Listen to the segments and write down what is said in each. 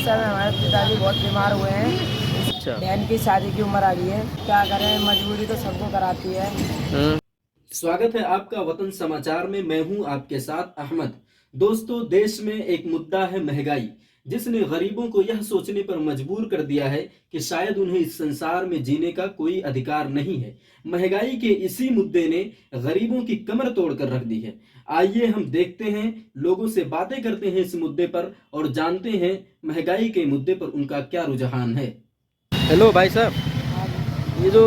समय हमारे पिताजी बहुत बीमार हुए हैं। अच्छा। बहन की शादी की उम्र आ गई है, क्या करें, मजबूरी तो सबको कराती है। स्वागत है आपका वतन समाचार में। मैं हूं आपके साथ अहमद। दोस्तों, देश में एक मुद्दा है महंगाई, जिसने गरीबों को यह सोचने पर मजबूर कर दिया है कि शायद उन्हें इस संसार में जीने का कोई अधिकार नहीं है। महंगाई के इसी मुद्दे ने गरीबों की कमर तोड़ कर रख दी है। आइए हम देखते हैं, लोगों से बातें करते हैं इस मुद्दे पर और जानते हैं महंगाई के मुद्दे पर उनका क्या रुझान है। हेलो भाई साहब, ये जो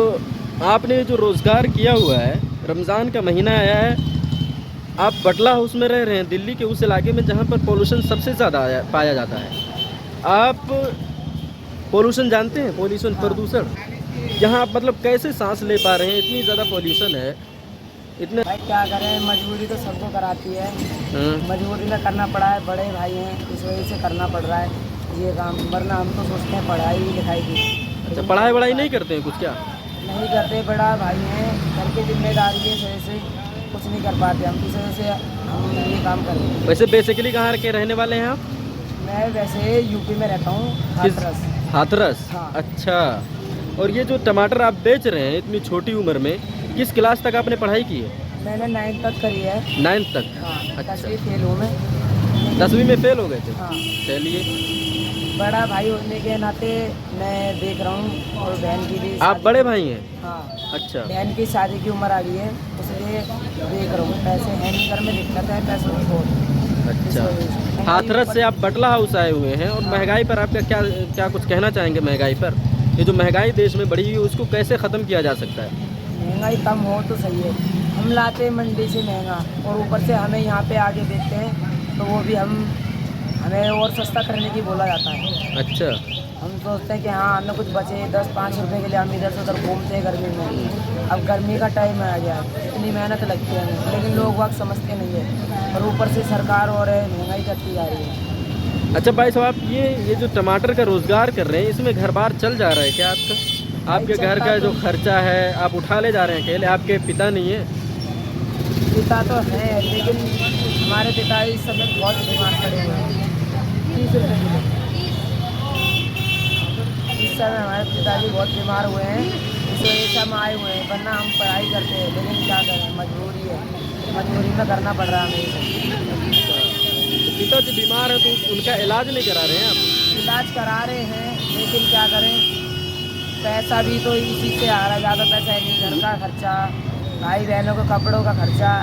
आपने जो रोज़गार किया हुआ है, रमज़ान का महीना आया है, आप बटला हाउस में रह रहे हैं, दिल्ली के उस इलाके में जहाँ पर पोल्यूशन सबसे ज़्यादा पाया जाता है। आप पोल्यूशन जानते हैं? पोल्यूशन, प्रदूषण, यहाँ आप मतलब कैसे सांस ले पा रहे हैं? इतनी ज़्यादा पोल्यूशन है, इतने। भाई क्या करें, मजबूरी तो सबको कराती है। मजबूरी में करना पड़ा है, बड़े भाई हैं इस वजह से करना पड़ रहा है ये काम, वरना हम तो सोचते हैं पढ़ाई लिखाई की। अच्छा, पढ़ाई वढ़ाई नहीं करते हैं कुछ क्या? नहीं करते, बड़ा भाई हैं, घर की जिम्मेदारी है, इस वजह से कुछ नहीं कर पाते हम, इस वजह से हम ये काम करें। वैसे बेसिकली कहाँ के रहने वाले हैं आप? मैं वैसे यूपी में रहता हूँ, हाथरस। हाथरस, हाँ। अच्छा। और ये जो टमाटर आप बेच रहे हैं इतनी छोटी उम्र में, किस क्लास तक आपने पढ़ाई की है? मैंने 9th तक करी है। 9th तक? हाँ, अच्छा। 10वीं फेल हूँ मैं। 10वीं में फेल हो गए थे? हाँ। चलिए, बड़ा भाई होने के नाते मैं देख रहा हूँ, और बहन की भी आप बड़े भाई हैं? हाँ। अच्छा। बहन की शादी की उम्र आ गई है, इसलिए देख रहा हूँ। पैसे हैं नहीं, घर में दिक्कत है पैसों की बहुत। अच्छा, हाथरस से आप बटला हाउस आए हुए हैं, और महंगाई पर आपका क्या क्या कुछ कहना चाहेंगे? महंगाई पर, ये जो महंगाई देश में बढ़ी है, उसको कैसे ख़त्म किया जा सकता है? महंगाई कम हो तो सही है। हम लाते हैं मंडी से महंगा, और ऊपर से हमें यहाँ पे आगे देते हैं, तो वो भी हमें और सस्ता करने की बोला जाता है। अच्छा। हम सोचते हैं कि हाँ हमें कुछ बचे, 10-5 रुपए के लिए हम इधर से उधर घूमते हैं गर्मी में। अब गर्मी का टाइम आ गया, इतनी मेहनत लगती है हमें, लेकिन लोग वक्त समझते नहीं है, और ऊपर से सरकार और महंगाई करती जा रही है। अच्छा भाई साहब, आप ये जो टमाटर का रोज़गार कर रहे हैं, इसमें घर बार चल जा रहा है क्या आपका? आपके घर का जो खर्चा है आप उठा ले जा रहे हैं अकेले? आपके पिता नहीं है? पिता तो है, लेकिन हमारे पिता इस समय बहुत बीमार पड़े हुए हैं। 30 रुपये किलो इस समय हमारे पिताजी बहुत बीमार हुए हैं, इस वजह से हम आए हुए हैं, वरना हम पढ़ाई करते हैं, लेकिन क्या करें, मजबूरी है, मजबूरी में करना पड़ रहा है हमें। तो पिताजी बीमार है तो उनका इलाज नहीं करा रहे हैं आप? इलाज करा रहे हैं, लेकिन क्या करें, पैसा भी तो इसी से आ रहा है, ज़्यादा पैसा है नहीं। घर का खर्चा, भाई बहनों के कपड़ों का खर्चा,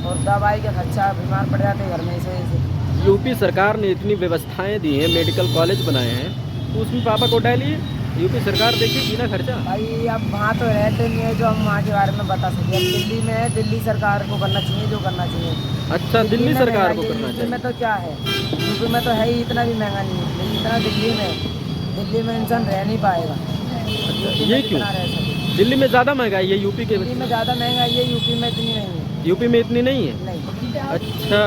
और दवाई का खर्चा, बीमार पड़ जाते हैं घर में, इस वजह से। यूपी सरकार ने इतनी व्यवस्थाएं दी हैं, मेडिकल कॉलेज बनाए हैं, तो उसमें पापा को डालिए, यूपी सरकार देखेगी ना खर्चा। भाई अब वहाँ तो रहते नहीं है जो हम वहाँ के बारे में बता सकें। अब दिल्ली में है, दिल्ली सरकार को करना चाहिए जो करना चाहिए। अच्छा, दिल्ली सरकार को करना यूपी चाहिए। में तो क्या है, यूपी में तो है ही, इतना भी महंगा नहीं है, लेकिन इतना दिल्ली में इंसान रह नहीं पाएगा। अच्छा, ये क्यों? दिल्ली में ज़्यादा महंगाई है यूपी के? दिल्ली में ज़्यादा महंगाई है, यूपी में इतनी नहीं है। यूपी में इतनी नहीं है? नहीं। अच्छा।